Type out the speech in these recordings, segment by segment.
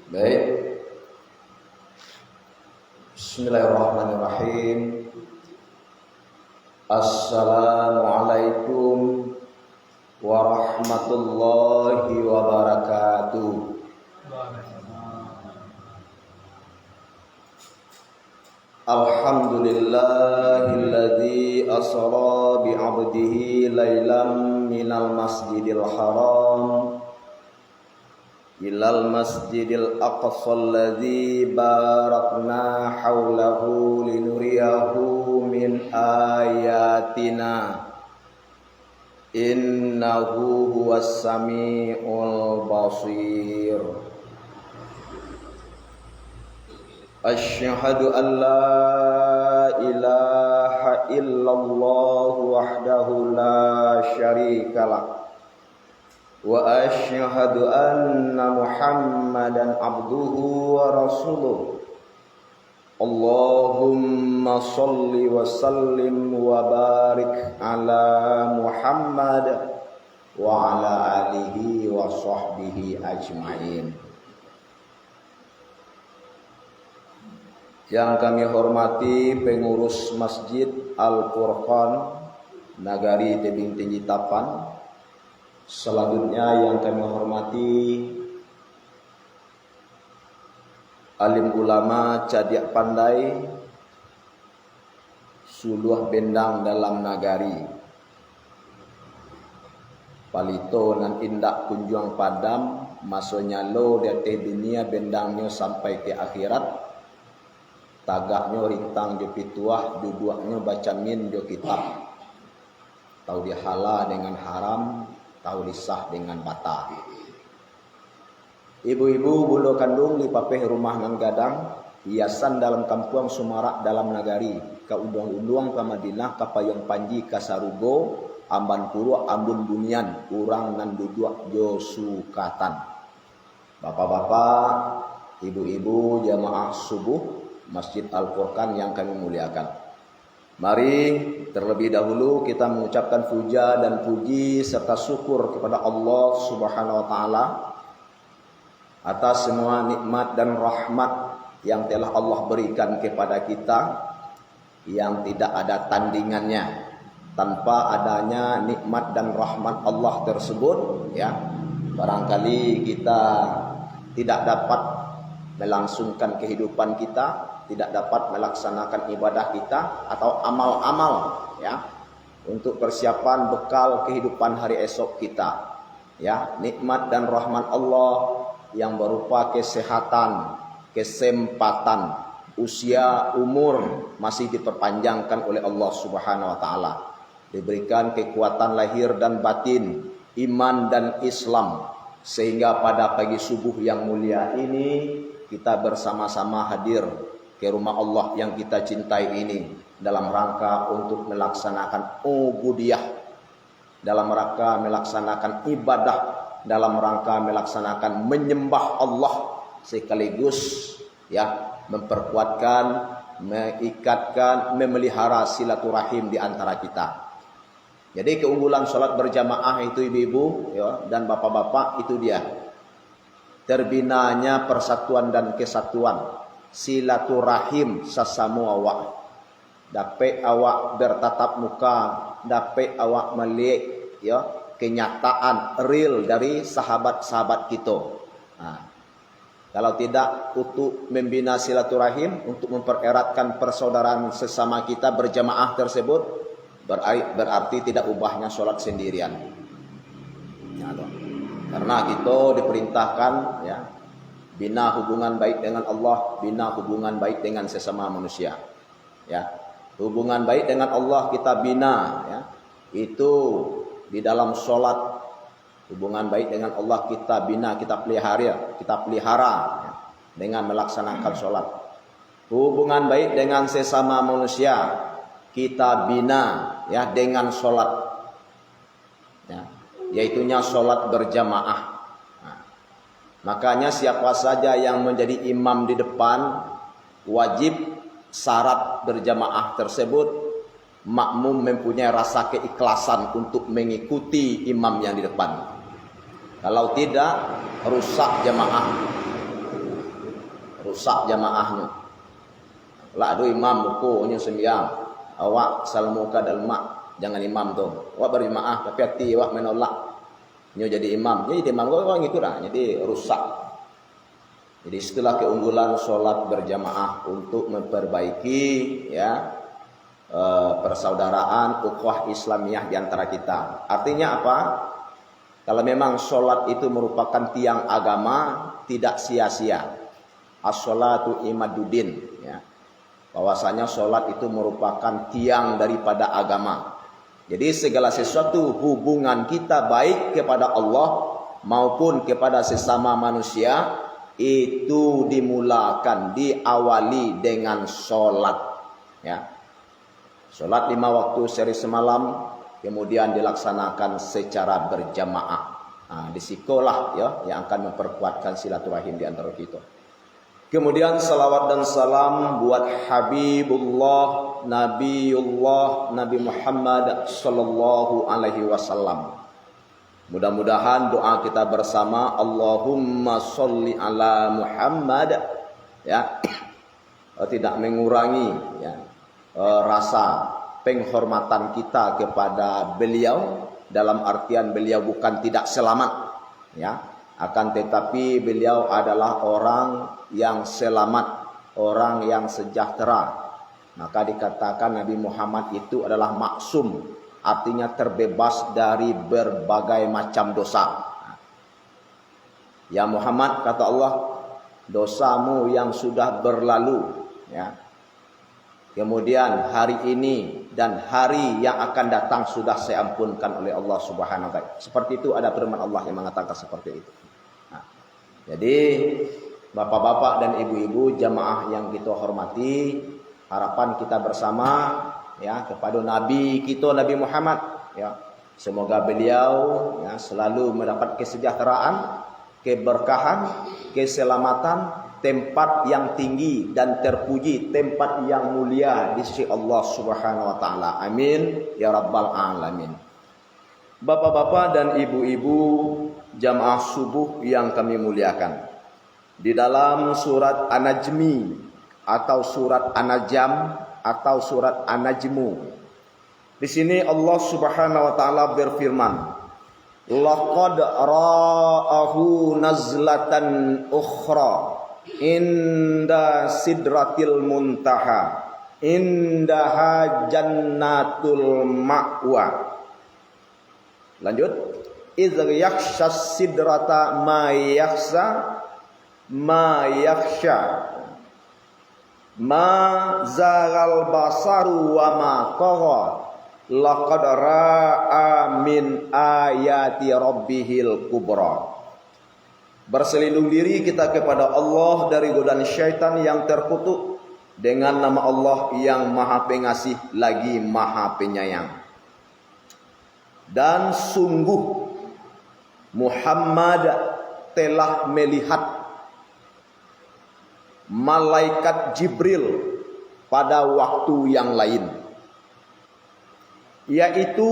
Baik. Bismillahirrahmanirrahim. Assalamualaikum warahmatullahi wabarakatuh. Alhamdulillahilladzi asra bi'abdihi lailam minal masjidil haram ilal masjidil aqsa alladzi barakna haulahu linuriyahu min ayatina innahu huwas samiul basir. Asyhadu an la ilaha illallah wahdahu la syarikalah wa asyhadu anna Muhammadan abduhu wa rasuluh. Allahumma shalli wa sallim wa barik ala Muhammad wa ala alihi wa sahbihi ajmain. Yang kami hormati pengurus Masjid Al-Furqan Nagari Tebing Tinggi Tapan. Selanjutnya yang kami hormati alim ulama Cadiak Pandai Suluh Bendang dalam Nagari, Palito nan indak kunjuang padam masonya lo dari dunia bendangnya sampai ke akhirat. Tagaknya rintang jo pituah, duduaknya baca min jo kitab. Tahu dihala dengan haram, tahu disah dengan batal. Ibu-ibu bulu kandung di papeh rumah nan gadang, hiasan dalam kampung Sumarak dalam nagari, ka undang-undang ka Madinah, ka Payong Panji, ka Sarugo, Amban Puro, Ambun Bunian, urang nan duduak jo sukatan. Bapak-bapak, ibu-ibu jamaah subuh Masjid Al-Furqan yang kami muliakan. Mari terlebih dahulu kita mengucapkan puja dan puji serta syukur kepada Allah Subhanahu wa taala atas semua nikmat dan rahmat yang telah Allah berikan kepada kita yang tidak ada tandingannya. Tanpa adanya nikmat dan rahmat Allah tersebut, ya, barangkali kita tidak dapat melangsungkan kehidupan kita, tidak dapat melaksanakan ibadah kita atau amal-amal, ya, untuk persiapan bekal kehidupan hari esok kita. Ya, nikmat dan rahmat Allah yang berupa kesehatan, kesempatan, usia, umur masih diperpanjangkan oleh Allah Subhanahu wa taala. Diberikan kekuatan lahir dan batin, iman dan Islam, sehingga pada pagi subuh yang mulia ini kita bersama-sama hadir ke rumah Allah yang kita cintai ini dalam rangka untuk melaksanakan ubudiyah, dalam rangka melaksanakan ibadah, dalam rangka melaksanakan menyembah Allah, sekaligus, ya, memperkuatkan, mengikatkan, memelihara silaturahim di antara kita. Jadi keunggulan sholat berjamaah itu ibu-ibu, ya, dan bapak-bapak itu dia terbinanya persatuan dan kesatuan, silaturahim sesama awak. Dapat awak bertatap muka, dapat awak melihat, ya, kenyataan real dari sahabat-sahabat kita. Nah, kalau tidak untuk membina silaturahim, untuk mempereratkan persaudaraan sesama kita berjamaah tersebut, berarti tidak ubahnya sholat sendirian. Ya, karena kita diperintahkan, ya, bina hubungan baik dengan Allah, bina hubungan baik dengan sesama manusia. Ya, hubungan baik dengan Allah kita bina, ya, itu di dalam sholat. Hubungan baik dengan Allah kita bina, kita pelihara, ya, dengan melaksanakan sholat. Hubungan baik dengan sesama manusia kita bina, ya, dengan sholat, ya, yaitunya sholat berjamaah. Makanya siapa saja yang menjadi imam di depan wajib syarat berjamaah tersebut makmum mempunyai rasa keikhlasan untuk mengikuti imam yang di depan. Kalau tidak, rusak jamaah. rusak jamaahnya. Lah ada imam bukunya sembiang, awak salmuka dalma, jangan imam tuh. Awak berjamaah tapi hati awak menolak. Nyo jadi imam, jadi imam kau ngikut lah, jadi rusak. Jadi setelah keunggulan sholat berjamaah untuk memperbaiki ya persaudaraan ukhuwah Islamiyah di antara kita. Artinya apa? Kalau memang sholat itu merupakan tiang agama, tidak sia-sia. As-sholatu imaduddin, ya. Bahwasanya sholat itu merupakan tiang daripada agama. Jadi segala sesuatu hubungan kita baik kepada Allah maupun kepada sesama manusia itu dimulakan, diawali dengan sholat. Ya. Sholat 5 waktu sehari semalam, kemudian dilaksanakan secara berjamaah. Nah, disikolah ya yang akan memperkuatkan silaturahim di antara kita. Kemudian salawat dan salam buat Habibullah Nabi Muhammad sallallahu alaihi wasallam. Mudah-mudahan doa kita bersama Allahumma sholli ala Muhammad ya tidak mengurangi ya rasa penghormatan kita kepada beliau, dalam artian beliau bukan tidak selamat ya, akan tetapi beliau adalah orang yang selamat, orang yang sejahtera. Maka dikatakan Nabi Muhammad itu adalah maksum, artinya terbebas dari berbagai macam dosa. Ya Muhammad, kata Allah, dosamu yang sudah berlalu ya, kemudian hari ini dan hari yang akan datang sudah saya ampunkan oleh Allah Subhanahu wa taala. Seperti itu ada firman Allah yang mengatakan seperti itu. Nah, jadi bapak-bapak dan ibu-ibu jamaah yang kita hormati, harapan kita bersama ya kepada Nabi kita Nabi Muhammad ya. Semoga beliau ya selalu mendapat kesejahteraan, keberkahan, keselamatan, tempat yang tinggi dan terpuji, tempat yang mulia di sisi Allah Subhanahu wa taala. Amin ya rabbal alamin. Bapak-bapak dan ibu-ibu jamaah subuh yang kami muliakan. Di dalam surat An-Najmi atau surat An-Najm atau surat An-Najmu, di sini Allah Subhanahu wa taala berfirman, laqad ra'ahu nazlatan ukhra inda sidratil muntaha indaha jannatul ma'wa. Lanjut, idz yakhsha sidrata ma yakhsha ma yakhsha ma zagal basaru wa ma tagha laqad ra'a min ayati rabbihil kubra. Berselindung diri kita kepada Allah dari godaan syaitan yang terkutuk dengan nama Allah yang Maha Pengasih lagi Maha Penyayang. Dan sungguh Muhammad telah melihat malaikat Jibril pada waktu yang lain, yaitu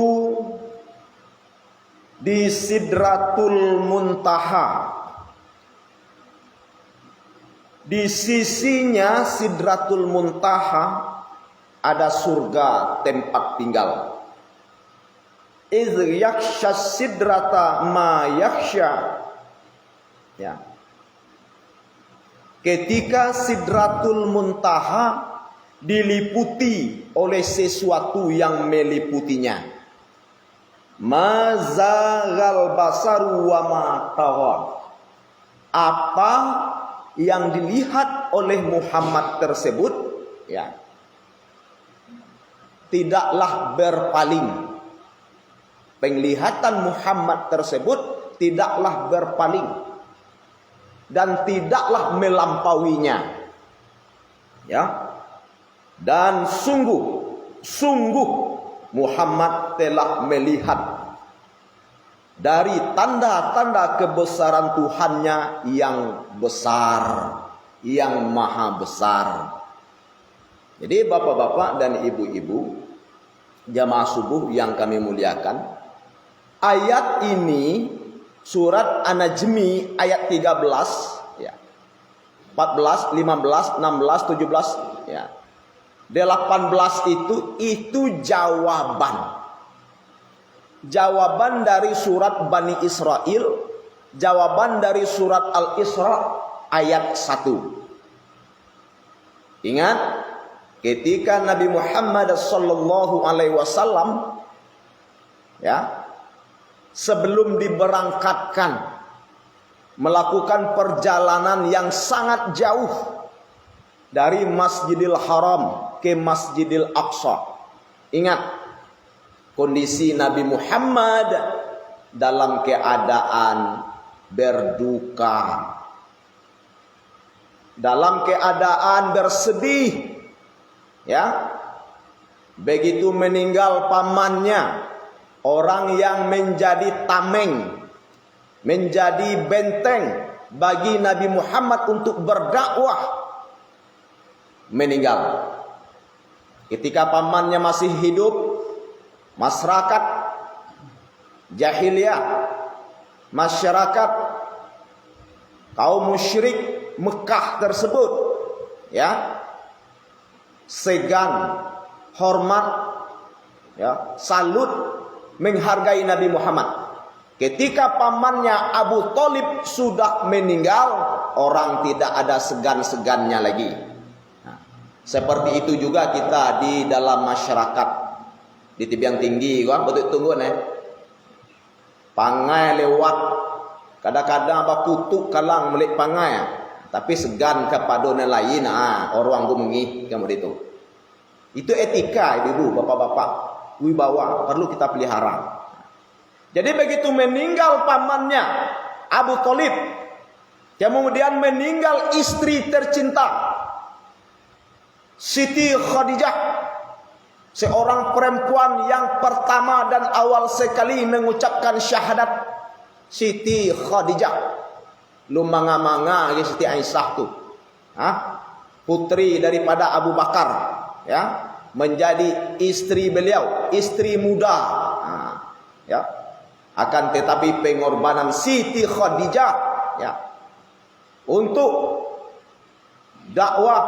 di Sidratul Muntaha. Di sisinya Sidratul Muntaha ada surga tempat tinggal. Iz yakhsha sidrata ma yakhsha. Ya. Ketika Sidratul Muntaha diliputi oleh sesuatu yang meliputinya. Mazagal basaru wa ma tagha. Apa yang dilihat oleh Muhammad tersebut ya tidaklah berpaling. Penglihatan Muhammad tersebut tidaklah berpaling dan tidaklah melampauinya. Ya. Dan sungguh Muhammad telah melihat dari tanda-tanda kebesaran Tuhannya yang besar, yang maha besar. Jadi bapak-bapak dan ibu-ibu jamaah subuh yang kami muliakan, ayat ini surat An-Najmi ayat 13 ya, 14, 15, 16, 17, ya. 18 itu jawaban. Jawaban dari surat Bani Israel, jawaban dari surat Al-Isra ayat 1. Ingat, ketika Nabi Muhammad sallallahu alaihi wasallam ya, sebelum diberangkatkan melakukan perjalanan yang sangat jauh dari Masjidil Haram ke Masjidil Aqsa. Ingat, kondisi Nabi Muhammad dalam keadaan berduka, dalam keadaan bersedih, ya. Begitu meninggal pamannya, orang yang menjadi tameng, menjadi benteng bagi Nabi Muhammad untuk berdakwah, meninggal. Ketika pamannya masih hidup, masyarakat jahiliyah, masyarakat kaum musyrik Mekah tersebut, ya, segan, hormat, ya, salut, menghargai Nabi Muhammad. Ketika pamannya Abu Thalib sudah meninggal, orang tidak ada segan-segannya lagi. Nah, seperti itu juga kita di dalam masyarakat di tebing tinggi, kan betul tunggu nih. Pangai lewat, kadang-kadang apa kutuk kalang melik pangai, tapi segan kepada orang lain, orang gumengi kamu itu. Itu etika, ibu, bapak-bapak, wibawa perlu kita pelihara. Jadi begitu meninggal pamannya Abu Thalib, kemudian meninggal istri tercinta Siti Khadijah, seorang perempuan yang pertama dan awal sekali mengucapkan syahadat. Siti Khadijah, lu manga-manga Siti Aisyah tu, putri daripada Abu Bakar, ya, menjadi istri beliau, istri muda, ya. Akan tetapi pengorbanan Siti Khadijah, ya, untuk dakwah,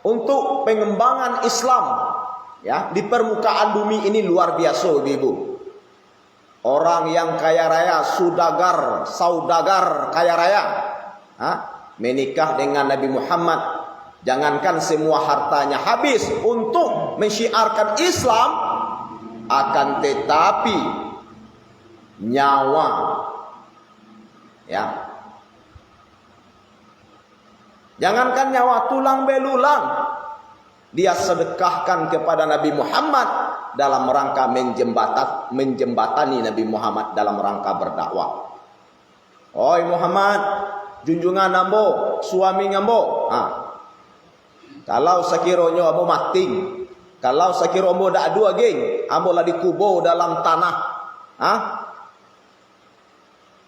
untuk pengembangan Islam, ya, di permukaan bumi ini luar biasa, ibu. Orang yang kaya raya, saudagar kaya raya, menikah dengan Nabi Muhammad. Jangankan semua hartanya habis untuk mensyiarkan Islam, akan tetapi nyawa, ya, jangankan nyawa, tulang belulang dia sedekahkan kepada Nabi Muhammad dalam rangka menjembatani Nabi Muhammad dalam rangka berdakwah. Oi Muhammad, junjungan ambo, suami ngambo, kalau sekiranya ambo mati, kalau sekiranya ambo dak dua geng, ambo lah dikubur dalam tanah,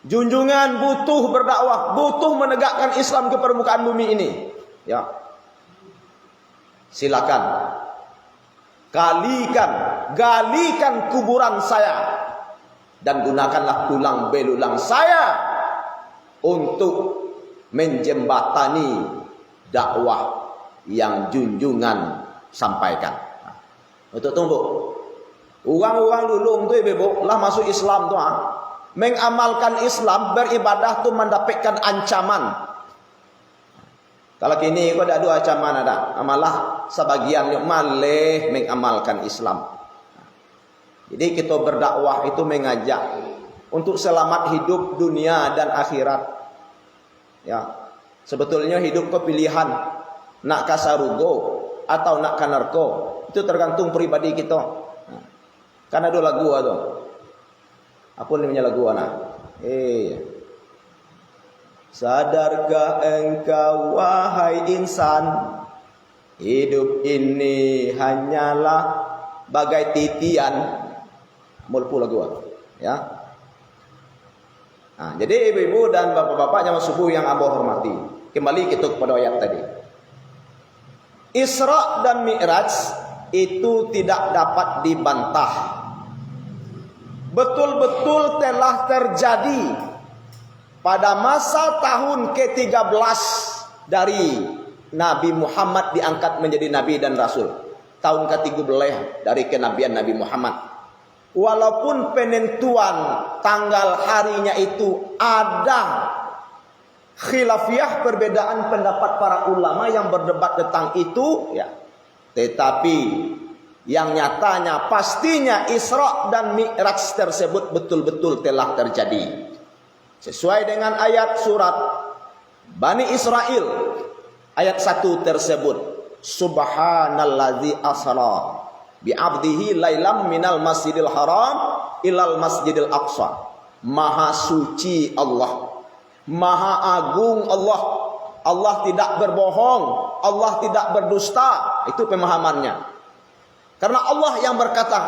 junjungan butuh berdakwah, butuh menegakkan Islam ke permukaan bumi ini. Ya, silakan galikan kuburan saya dan gunakanlah tulang belulang saya untuk menjembatani dakwah yang junjungan sampaikan. Untuk tunggu, uang dulu tu ibu lah masuk Islam tu, mengamalkan Islam, beribadah tu mendapatkan ancaman. Kalau kini kau ada dua ancaman ada, malah sebagian maleh mengamalkan Islam. Jadi kita berdakwah itu mengajak untuk selamat hidup dunia dan akhirat. Ya, sebetulnya hidup kau pilihan, nak ke sarugo atau nak ke neraka, itu tergantung pribadi kita. Karena ada lagu tu. Apa namanya lagu anak? Sadarkah engkau wahai insan, hidup ini hanyalah bagai titian. Mulpu lagu, ya. Jadi ibu-ibu dan bapak-bapak jamaah subuh yang ambo hormati, kembali kita kepada ayat tadi. Isra dan Mi'raj itu tidak dapat dibantah. Betul-betul telah terjadi pada masa tahun ke-13 dari Nabi Muhammad diangkat menjadi Nabi dan Rasul. Tahun ke-13 dari kenabian Nabi Muhammad. Walaupun penentuan tanggal harinya itu ada khilafiyah, perbedaan pendapat para ulama yang berdebat tentang itu, ya. Tetapi yang nyatanya pastinya Isra dan Mi'raj tersebut betul-betul telah terjadi. Sesuai dengan ayat surat Bani Israel ayat 1 tersebut, Subhanalladzi asra bi'abdihi lailam minal masjidil haram ilal masjidil aqsa. Maha suci Allah, maha agung Allah. Allah tidak berbohong, Allah tidak berdusta. Itu pemahamannya. Karena Allah yang berkata,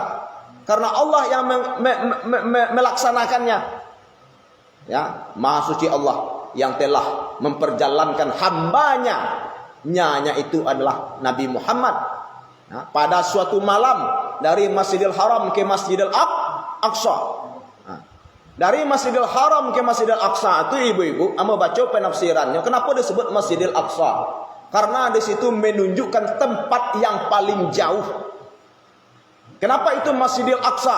karena Allah yang melaksanakannya. Ya, maha suci Allah yang telah memperjalankan hambanya, nyanya itu adalah Nabi Muhammad. Nah, pada suatu malam dari Masjidil Haram ke Masjidil Aqsa. Nah, dari Masjidil Haram ke Masjidil Aqsa itu ibu-ibu, amba baca penafsirannya. Kenapa disebut Masjidil Aqsa? Karena di situ menunjukkan tempat yang paling jauh. Kenapa itu Masjidil Aqsa?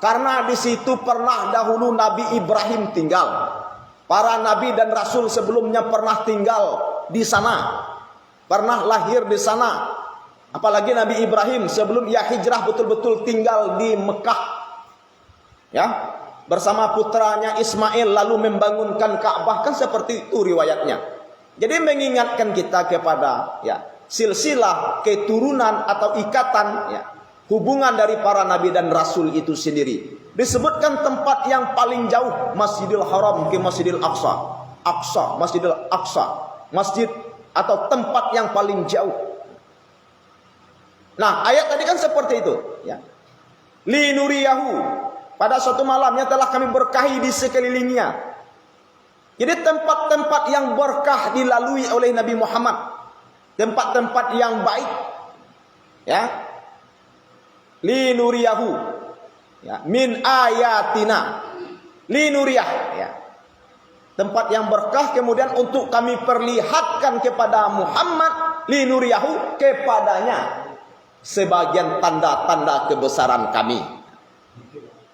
Karena di situ pernah dahulu Nabi Ibrahim tinggal. Para nabi dan rasul sebelumnya pernah tinggal di sana. Pernah lahir di sana. Apalagi Nabi Ibrahim sebelum ia hijrah betul-betul tinggal di Mekah. Ya, bersama putranya Ismail lalu membangunkan Ka'bah, kan seperti itu riwayatnya. Jadi mengingatkan kita kepada ya silsilah keturunan atau ikatan ya hubungan dari para nabi dan rasul itu sendiri. Disebutkan tempat yang paling jauh Masjidil Haram ke Masjidil Aqsa. Aqsa, Masjidil Aqsa, masjid atau tempat yang paling jauh. Nah, ayat tadi kan seperti itu, ya. Li nuriyahu, pada suatu malamnya telah kami berkahi di sekelilingnya. Jadi tempat-tempat yang berkah dilalui oleh Nabi Muhammad, tempat-tempat yang baik, ya. Li nuriyahu, ya, min ayatina, li nuriyah, ya. Tempat yang berkah kemudian untuk kami perlihatkan kepada Muhammad, li nuriyahu, kepadanya sebagian tanda-tanda kebesaran kami.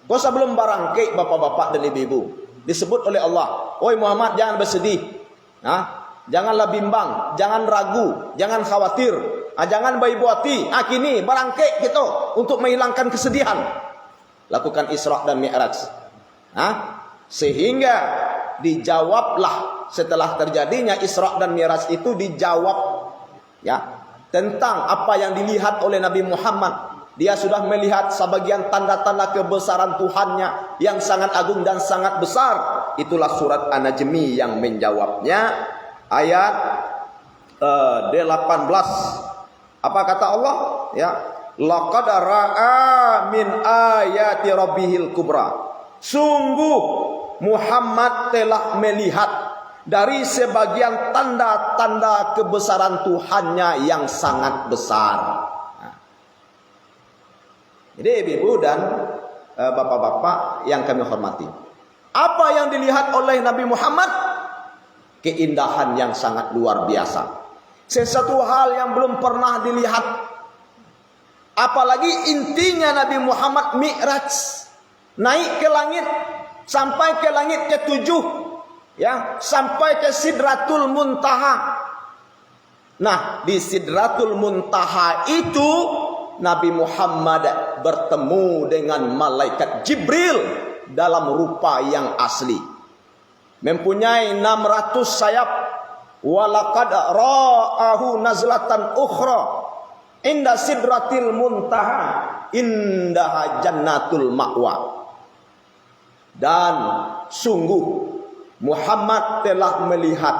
Kau sebelum barangkali bapak-bapak dan ibu-ibu disebut oleh Allah, "Oi Muhammad, jangan bersedih. Nah, janganlah bimbang, jangan ragu, jangan khawatir, jangan baibuati. Kini barangkali gitu untuk menghilangkan kesedihan. Lakukan Isra dan Mi'raj." Sehingga dijawablah setelah terjadinya Isra dan Mi'raj itu dijawab ya tentang apa yang dilihat oleh Nabi Muhammad. Dia sudah melihat sebagian tanda-tanda kebesaran Tuhannya yang sangat agung dan sangat besar. Itulah surat An-Najmi yang menjawabnya. Ayat 18. Apa kata Allah? Ya, laqad ra'a min ayati rabbihil kubra. Sungguh Muhammad telah melihat dari sebagian tanda-tanda kebesaran Tuhannya yang sangat besar. Jadi ibu-ibu dan bapak-bapak yang kami hormati, apa yang dilihat oleh Nabi Muhammad? Keindahan yang sangat luar biasa. Sesuatu hal yang belum pernah dilihat. Apalagi intinya Nabi Muhammad Mi'raj, naik ke langit, sampai ke langit ke-7, ya, sampai ke Sidratul Muntaha. Nah, di Sidratul Muntaha itu Nabi Muhammad bertemu dengan malaikat Jibril dalam rupa yang asli. Mempunyai 600 sayap. Walaqad ra'ahu nazlatan ukhra inda Sidratil Muntaha indaha jannatul ma'wa. Dan sungguh Muhammad telah melihat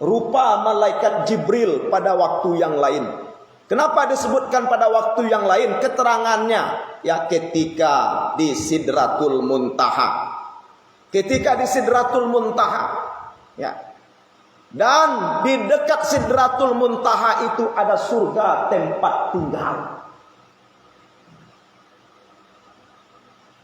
rupa malaikat Jibril pada waktu yang lain. Kenapa disebutkan pada waktu yang lain? Keterangannya ya ketika di Sidratul Muntaha. Ketika di Sidratul Muntaha, ya. Dan di dekat Sidratul Muntaha itu ada surga tempat tinggal.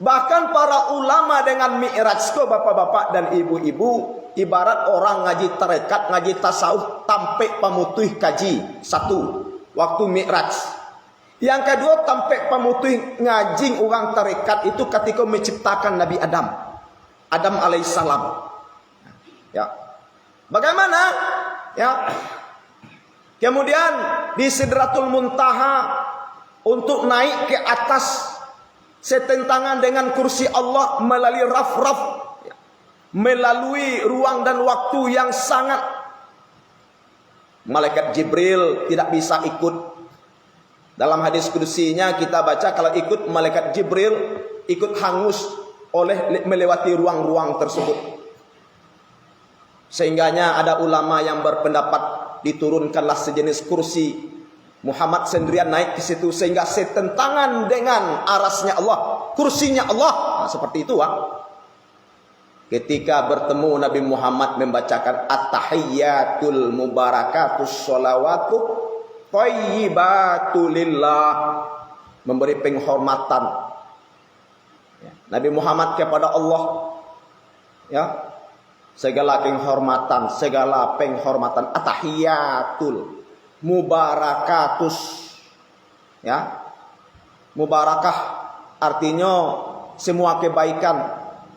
Bahkan para ulama dengan Mi'raj, bapak-bapak dan ibu-ibu, Ibarat orang ngaji tarekat, ngaji tasawuf tampe pamutih kaji. Satu, waktu Mi'raj. Yang kedua, tampe pamutih ngaji orang tarekat itu ketika menciptakan Nabi Adam. Adam alaihissalam. Ya. Bagaimana? Ya. Kemudian di Sidratul Muntaha untuk naik ke atas setentangan dengan kursi Allah melalui raf-raf, melalui ruang dan waktu yang sangat, malaikat Jibril tidak bisa ikut. Dalam hadis kudusinya kita baca kalau ikut malaikat Jibril ikut hangus oleh melewati ruang-ruang tersebut. Sehingganya ada ulama yang berpendapat diturunkanlah sejenis kursi, Muhammad sendirian naik ke situ sehingga setentangan dengan arasnya Allah, kursinya Allah. Nah, seperti itu. Ketika bertemu Nabi Muhammad membacakan at-tahiyyatul mubarakatus sholawatu thayyibatu lillah, memberi penghormatan Nabi Muhammad kepada Allah, ya, segala penghormatan, at-tahiyyatul mubarakatus, ya, mubarakah artinya semua kebaikan,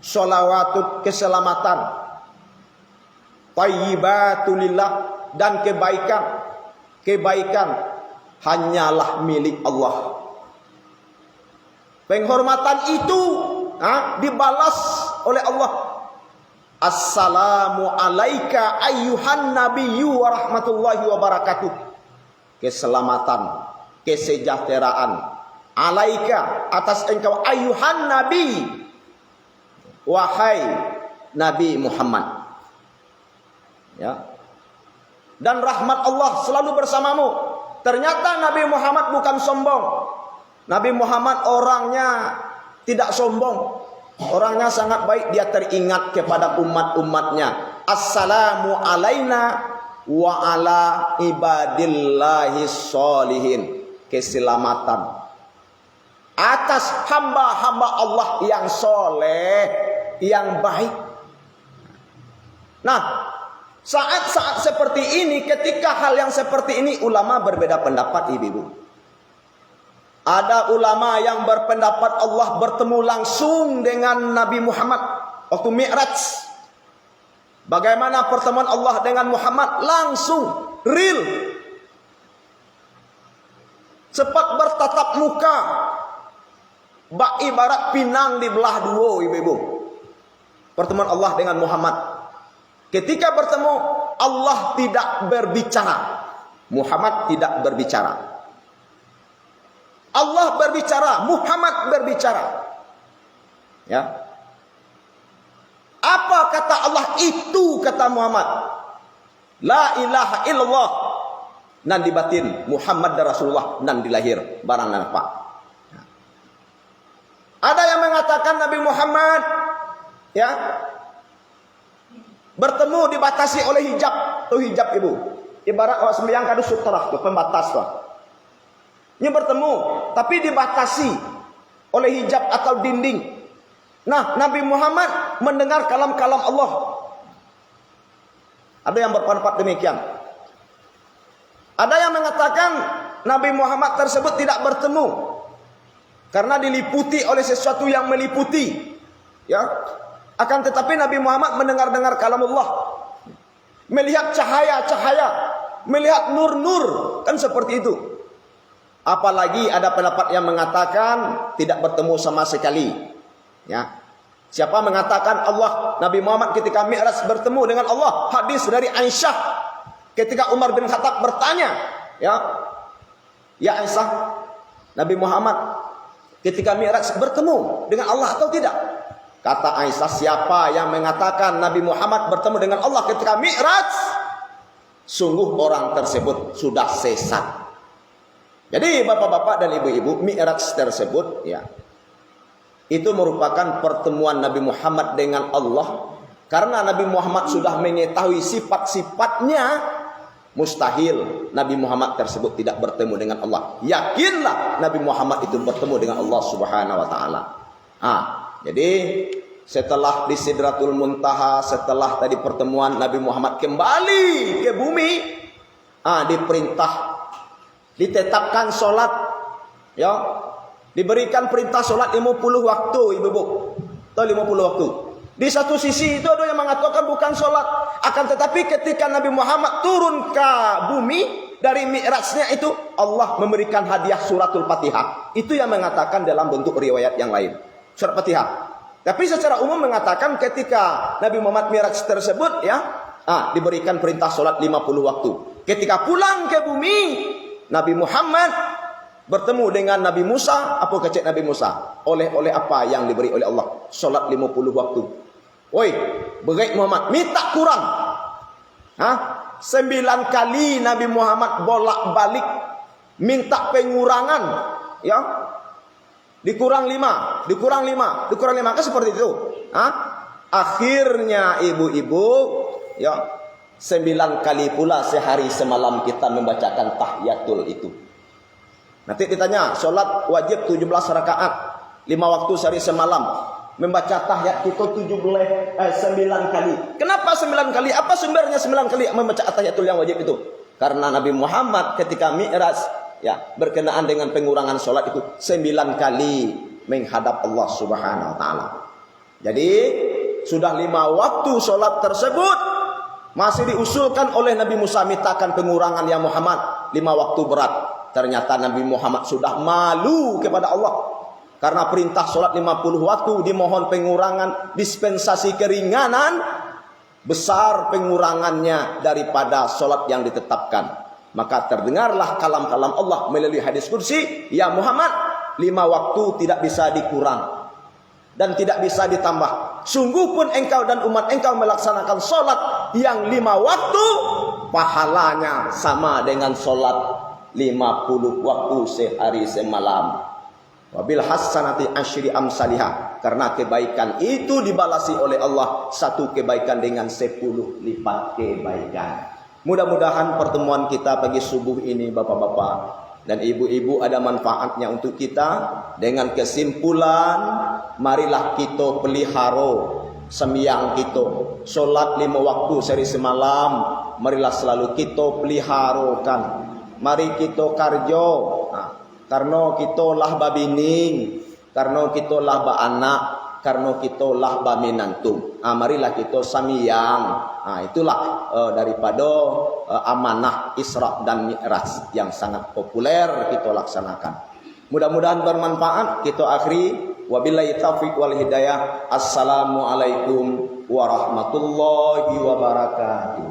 sholawatu keselamatan, thayyibatulillah dan kebaikan hanyalah milik Allah. Penghormatan itu dibalas oleh Allah. Assalamu alaika ayyuhan nabiyyu wa rahmatullahi wa barakatuh. Keselamatan, kesejahteraan alaika atas engkau ayyuhan nabi, wahai Nabi Muhammad, ya. Dan rahmat Allah selalu bersamamu. Ternyata Nabi Muhammad bukan sombong. Nabi Muhammad orangnya tidak sombong, orangnya sangat baik. Dia teringat kepada umat-umatnya. Assalamu alaina wa ala ibadillahi sholihin. Keselamatan atas hamba-hamba Allah yang soleh, yang baik. Nah, saat-saat seperti ini, ketika hal yang seperti ini, ulama berbeda pendapat, ibu-ibu. Ada ulama yang berpendapat Allah bertemu langsung dengan Nabi Muhammad waktu Mi'raj. Bagaimana pertemuan Allah dengan Muhammad? Langsung, real. Cepat bertatap muka. Ibarat pinang dibelah dua, ibu-ibu. Pertemuan Allah dengan Muhammad. Ketika bertemu, Allah tidak berbicara, Muhammad tidak berbicara. Allah berbicara, Muhammad berbicara. Ya. Apa kata Allah itu, kata Muhammad? La ilaha illallah. Nan dibatin, Muhammad dan Rasulullah nan dilahir barang nampak. Ada yang mengatakan Nabi Muhammad, ya, bertemu dibatasi oleh hijab. Tuh hijab, ibu. Ibarat orang sembahyang kadu sutrah, tuh pembatas tuh. Ini bertemu, tapi dibatasi oleh hijab atau dinding. Nah, Nabi Muhammad mendengar kalam-kalam Allah. Ada yang berpendapat demikian. Ada yang mengatakan Nabi Muhammad tersebut tidak bertemu karena diliputi oleh sesuatu yang meliputi. Ya. Akan tetapi Nabi Muhammad mendengar-dengar kalam Allah. Melihat cahaya-cahaya, melihat nur-nur, kan seperti itu. Apalagi ada pendapat yang mengatakan tidak bertemu sama sekali. Ya. Siapa mengatakan Allah, Nabi Muhammad ketika Mi'raj bertemu dengan Allah? Hadis dari Aisyah. Ketika Umar bin Khattab bertanya, ya Aisyah, Nabi Muhammad ketika Mi'raj bertemu dengan Allah atau tidak? Kata Aisyah, siapa yang mengatakan Nabi Muhammad bertemu dengan Allah ketika Mi'raj, sungguh orang tersebut sudah sesat. Jadi bapak-bapak dan ibu-ibu, Mi'raj tersebut, ya, itu merupakan pertemuan Nabi Muhammad dengan Allah. Karena Nabi Muhammad sudah mengetahui sifat-sifatnya, mustahil Nabi Muhammad tersebut tidak bertemu dengan Allah. Yakinlah Nabi Muhammad itu bertemu dengan Allah Subhanahu wa taala. Jadi setelah di Sidratul Muntaha, setelah tadi pertemuan Nabi Muhammad kembali ke bumi, diperintah, ditetapkan solat, ya, diberikan perintah solat 50 waktu, ibu-ibu, atau 50 waktu. Di satu sisi itu ada yang mengatakan bukan solat, akan tetapi ketika Nabi Muhammad turun ke bumi dari mi'rajnya itu, Allah memberikan hadiah suratul Fatihah. Itu yang mengatakan dalam bentuk riwayat yang lain, surat Fatihah. Tapi secara umum mengatakan ketika Nabi Muhammad mi'raj tersebut, ya, diberikan perintah solat 50 waktu. Ketika pulang ke bumi, Nabi Muhammad bertemu dengan Nabi Musa. Apa kata Nabi Musa? Oleh apa yang diberi oleh Allah? Solat 50 waktu. Woi, berai Muhammad, minta kurang. 9 kali Nabi Muhammad bolak-balik minta pengurangan, ya. Dikurang 5, dikurang 5, dikurang 5, kan seperti itu. Akhirnya ibu-ibu, ya, 9 kali pula sehari semalam kita membacakan tahiyatul itu. Nanti ditanya, sholat wajib 17 rakaat, 5 waktu sehari semalam. Membaca tahiyat kita 9 kali. Kenapa 9 kali? Apa sumbernya 9 kali membaca tahiyatul yang wajib itu? Karena Nabi Muhammad ketika mi'raj, ya, berkenaan dengan pengurangan sholat itu 9 kali menghadap Allah Subhanahu wa taala. Jadi sudah 5 waktu sholat tersebut masih diusulkan oleh Nabi Musa, mintakan pengurangan ya Muhammad, 5 waktu berat. Ternyata Nabi Muhammad sudah malu kepada Allah. Karena perintah sholat 50 waktu, dimohon pengurangan, dispensasi keringanan, besar pengurangannya daripada sholat yang ditetapkan. Maka terdengarlah kalam-kalam Allah melalui hadis kursi, ya Muhammad, 5 waktu tidak bisa dikurang dan tidak bisa ditambah. Sungguh pun engkau dan umat engkau melaksanakan sholat yang 5 waktu, pahalanya sama dengan sholat 50 waktu sehari semalam. Wabil hasanati asyri amsalihah. Karena kebaikan itu dibalasi oleh Allah, satu kebaikan dengan 10 lipat kebaikan. Mudah-mudahan pertemuan kita pagi subuh ini bapak-bapak dan ibu-ibu ada manfaatnya untuk kita. Dengan kesimpulan, marilah kita pelihara semiyang kita, solat 5 waktu sehari semalam, marilah selalu kita peliharakan. Mari kita karjo, karena kita lah babining, karena kita lah ba anak, karena kita lah ba minantum. Marilah kita samiyang. Itulah daripada amanah Isra dan Mi'raj yang sangat populer kita laksanakan. Mudah-mudahan bermanfaat. Kita akhiri. Wabillahi taufiq wal hidayah. Assalamualaikum warahmatullahi wabarakatuh.